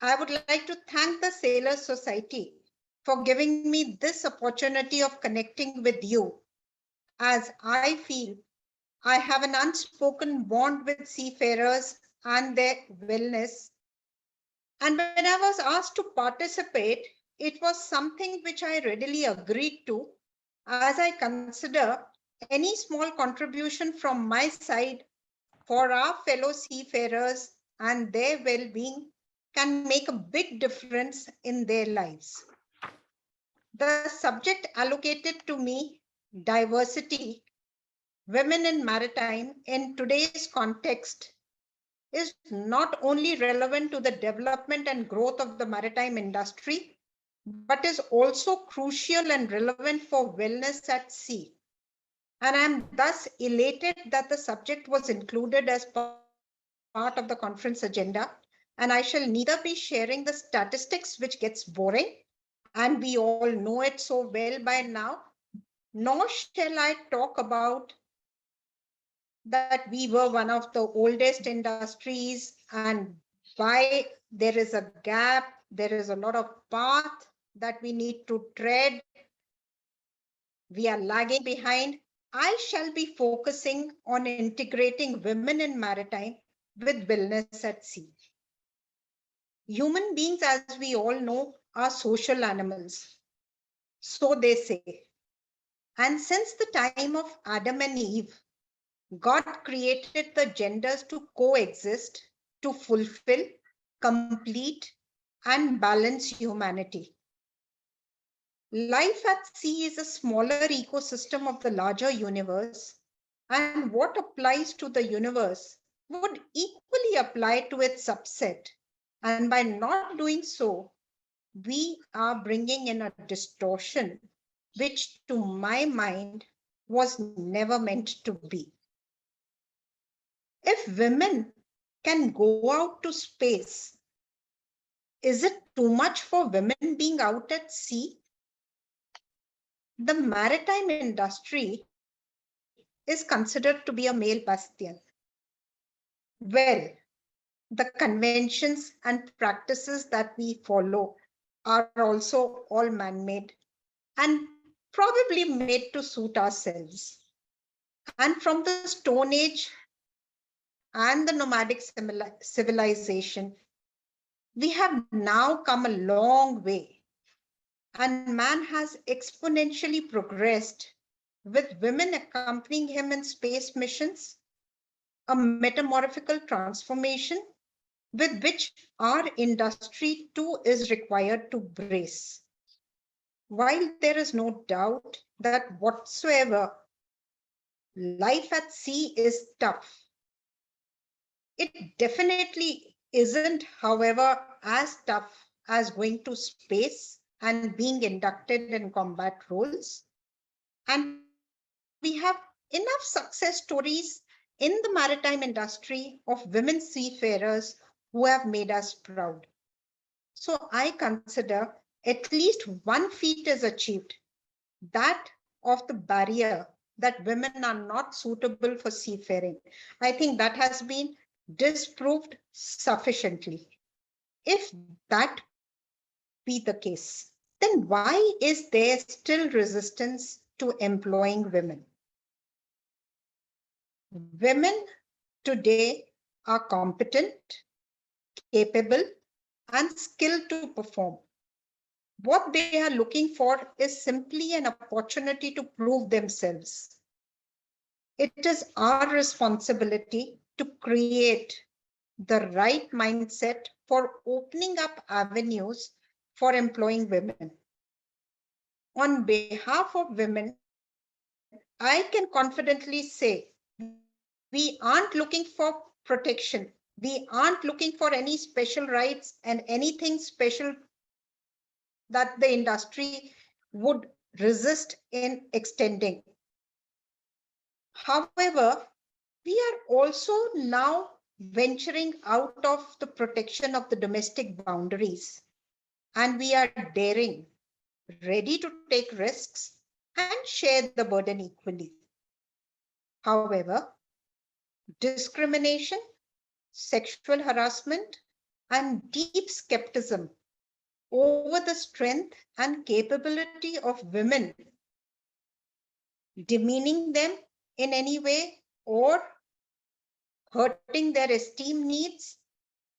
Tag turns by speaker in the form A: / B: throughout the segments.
A: I would like to thank the Sailors Society for giving me this opportunity of connecting with you, as I feel I have an unspoken bond with seafarers and their wellness. And when I was asked to participate, it was something which I readily agreed to, as I consider any small contribution from my side for our fellow seafarers and their well-being can make a big difference in their lives. The subject allocated to me, diversity, women in maritime in today's context, is not only relevant to the development and growth of the maritime industry, but is also crucial and relevant for wellness at sea. And I'm thus elated that the subject was included as part of the conference agenda. And I shall neither be sharing the statistics, which gets boring, and we all know it so well by now, nor shall I talk about that we were one of the oldest industries and why there is a gap, there is a lot of path that we need to tread. We are lagging behind. I shall be focusing on integrating women in maritime with wellness at sea. Human beings, as we all know, are social animals. So they say. And since the time of Adam and Eve, God created the genders to coexist, to fulfill, complete, and balance humanity. Life at sea is a smaller ecosystem of the larger universe, and what applies to the universe would equally apply to its subset. And by not doing so, we are bringing in a distortion, which to my mind was never meant to be. If women can go out to space, is it too much for women being out at sea? The maritime industry is considered to be a male bastion. Well, the conventions and practices that we follow are also all man-made and probably made to suit ourselves. And from the Stone Age and the nomadic civilization, we have now come a long way, and man has exponentially progressed, with women accompanying him in space missions, a metamorphical transformation with which our industry too is required to brace. While there is no doubt that whatsoever life at sea is tough, it definitely isn't, however, as tough as going to space and being inducted in combat roles. And we have enough success stories in the maritime industry of women seafarers who have made us proud. So I consider at least one feat is achieved, that of the barrier that women are not suitable for seafaring. I think that has been disproved sufficiently. If that be the case, then why is there still resistance to employing women? Women today are competent, capable, and skilled to perform. What they are looking for is simply an opportunity to prove themselves. It is our responsibility to create the right mindset for opening up avenues for employing women. On behalf of women, I can confidently say we aren't looking for protection. We aren't looking for any special rights and anything special that the industry would resist in extending. However, we are also now venturing out of the protection of the domestic boundaries, and we are daring, ready to take risks and share the burden equally. However, discrimination, sexual harassment, and deep skepticism over the strength and capability of women, demeaning them in any way or hurting their esteem needs,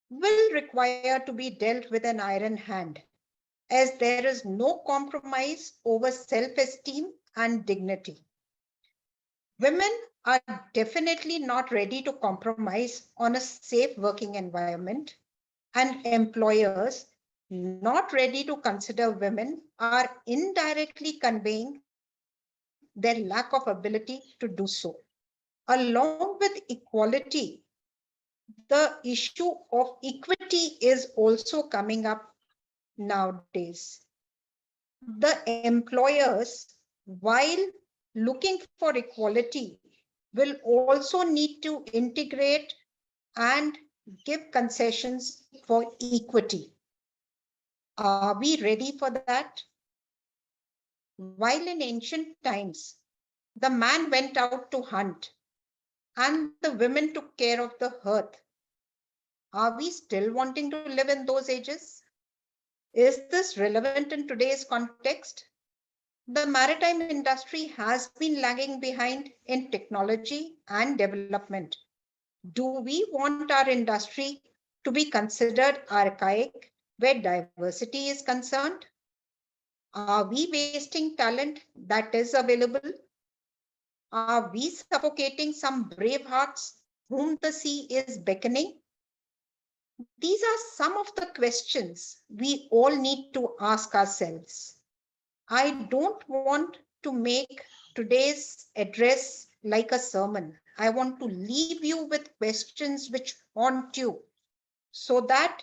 A: will require to be dealt with an iron hand, as there is no compromise over self-esteem and dignity. Women are definitely not ready to compromise on a safe working environment, and employers not ready to consider women are indirectly conveying their lack of ability to do so. Along with equality, the issue of equity is also coming up nowadays. The employers, while looking for equality, will also need to integrate and give concessions for equity. Are we ready for that? While in ancient times, the man went out to hunt and the women took care of the hearth, are we still wanting to live in those ages? Is this relevant in today's context? The maritime industry has been lagging behind in technology and development. Do we want our industry to be considered archaic where diversity is concerned? Are we wasting talent that is available? Are we suffocating some brave hearts whom the sea is beckoning? These are some of the questions we all need to ask ourselves. I don't want to make today's address like a sermon. I want to leave you with questions which haunt you so that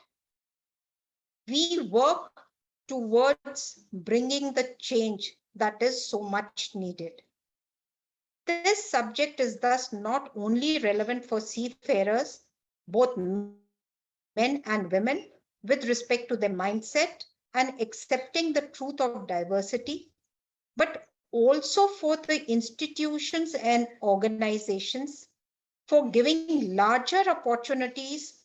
A: we work towards bringing the change that is so much needed. This subject is thus not only relevant for seafarers, both men and women, with respect to their mindset and accepting the truth of diversity, but also for the institutions and organizations for giving larger opportunities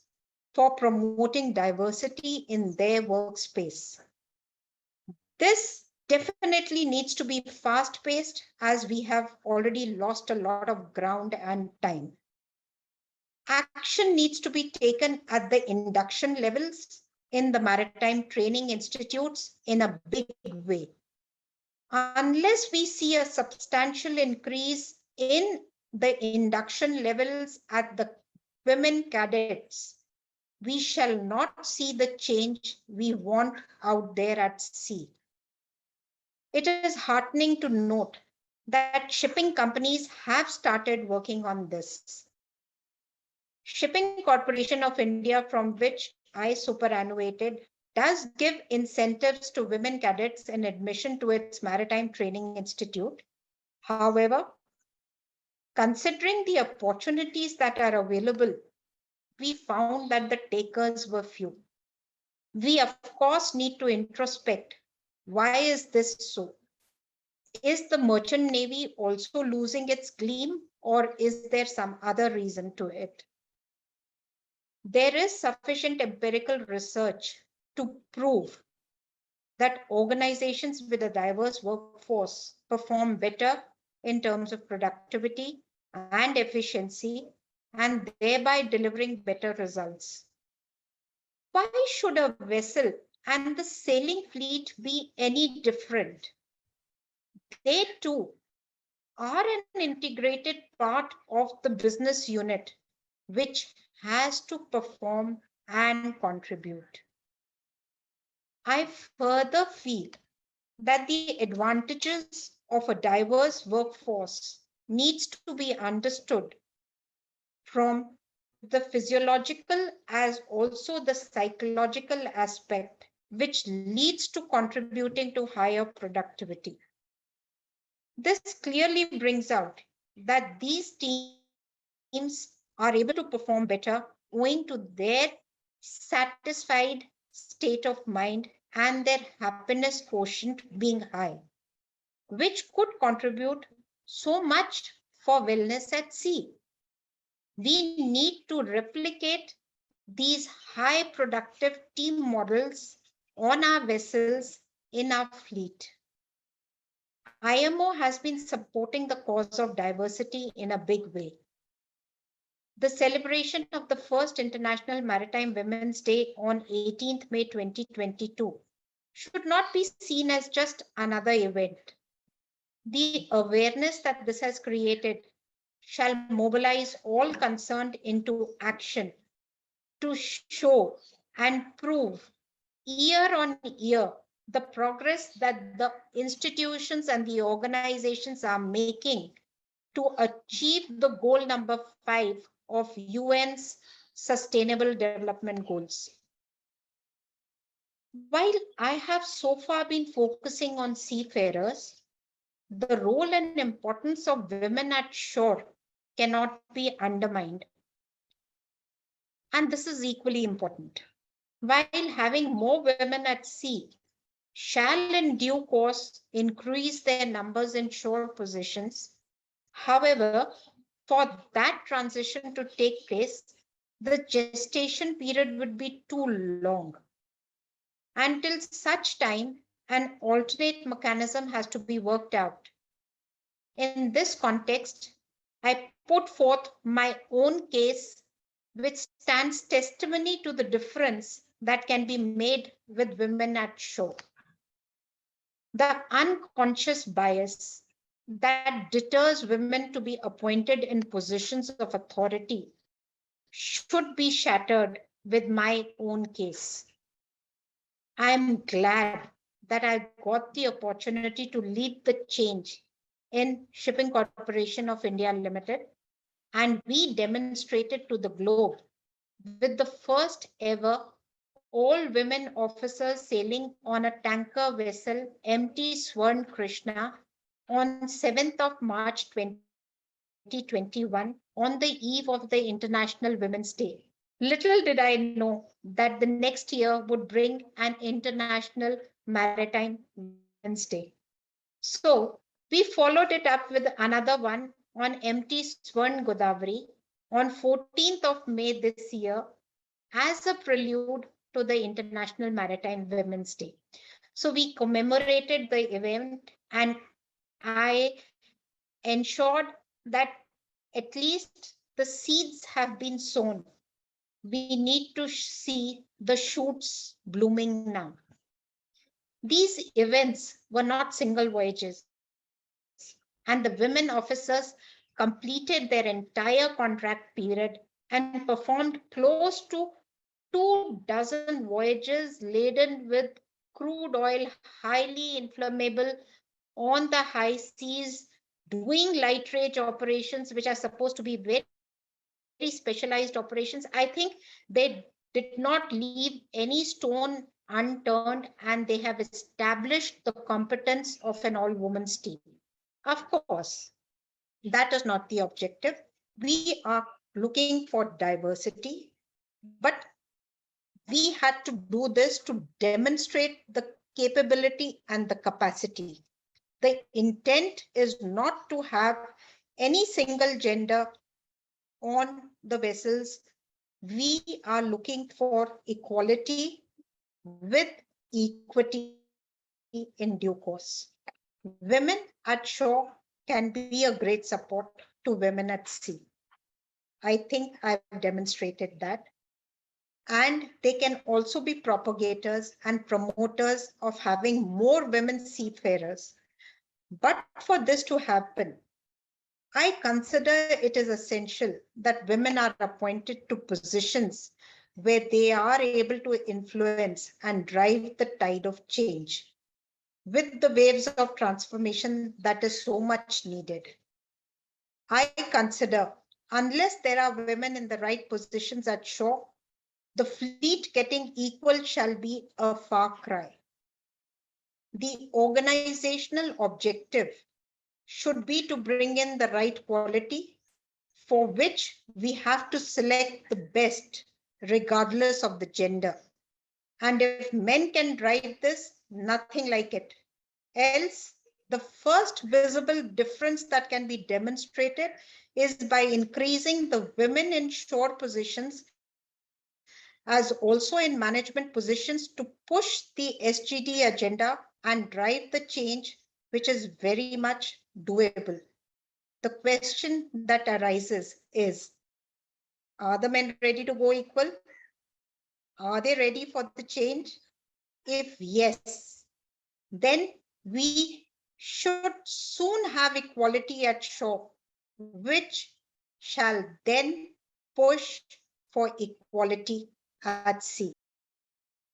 A: for promoting diversity in their workspace. This definitely needs to be fast-paced as we have already lost a lot of ground and time. Action needs to be taken at the induction levels in the maritime training institutes in a big way. Unless we see a substantial increase in the induction levels at the women cadets, we shall not see the change we want out there at sea. It is heartening to note that shipping companies have started working on this. Shipping Corporation of India, from which I superannuated, does give incentives to women cadets in admission to its Maritime Training Institute. However, considering the opportunities that are available, we found that the takers were few. We, of course, need to introspect. Why is this so? Is the merchant navy also losing its gleam, or is there some other reason to it? There is sufficient empirical research to prove that organizations with a diverse workforce perform better in terms of productivity and efficiency, and thereby delivering better results. Why should a vessel and the sailing fleet be any different? They too are an integrated part of the business unit, which has to perform and contribute. I further feel that the advantages of a diverse workforce needs to be understood from the physiological as also the psychological aspect, which leads to contributing to higher productivity. This clearly brings out that these teams are able to perform better owing to their satisfied state of mind and their happiness quotient being high, which could contribute so much for wellness at sea. We need to replicate these high productive team models on our vessels in our fleet. IMO has been supporting the cause of diversity in a big way. The celebration of the first International Maritime Women's Day on 18th May 2022 should not be seen as just another event. The awareness that this has created shall mobilize all concerned into action to show and prove year on year the progress that the institutions and the organizations are making to achieve the goal number 5 of UN's Sustainable Development Goals. While I have so far been focusing on seafarers, the role and importance of women at shore cannot be undermined. And this is equally important. While having more women at sea shall in due course increase their numbers in shore positions, however, for that transition to take place, the gestation period would be too long. Until such time, an alternate mechanism has to be worked out. In this context, I put forth my own case, which stands testimony to the difference that can be made with women at shore. The unconscious bias that deters women to be appointed in positions of authority should be shattered with my own case. I am glad that I got the opportunity to lead the change in Shipping Corporation of India Limited, and we demonstrated to the globe with the first ever all women officers sailing on a tanker vessel MT Swarn Krishna on 7th of March 2021 on the eve of the International Women's Day. Little did I know that the next year would bring an International Maritime Women's Day. So we followed it up with another one on MT Swarn Godavari on 14th of May this year as a prelude to the International Maritime Women's Day. So we commemorated the event, and I ensured that at least the seeds have been sown. We need to see the shoots blooming now. These events were not single voyages, and the women officers completed their entire contract period and performed close to 24 voyages laden with crude oil, highly inflammable on the high seas, doing light rage operations, which are supposed to be very specialized operations. I think they did not leave any stone unturned, and they have established the competence of an all-women's team. Of course, that is not the objective. We are looking for diversity, but we had to do this to demonstrate the capability and the capacity. The intent is not to have any single gender on the vessels. We are looking for equality with equity in due course. Women at shore can be a great support to women at sea. I think I've demonstrated that. And they can also be propagators and promoters of having more women seafarers. But for this to happen, I consider it is essential that women are appointed to positions where they are able to influence and drive the tide of change with the waves of transformation that is so much needed. I consider unless there are women in the right positions at shore, the fleet getting equal shall be a far cry. The organizational objective should be to bring in the right quality, for which we have to select the best, regardless of the gender. And if men can drive this, nothing like it. Else, the first visible difference that can be demonstrated is by increasing the women in shore positions as also in management positions to push the SGD agenda and drive the change, which is very much doable. The question that arises is, are the men ready to go equal? Are they ready for the change? If yes, then we should soon have equality at shore, which shall then push for equality at sea.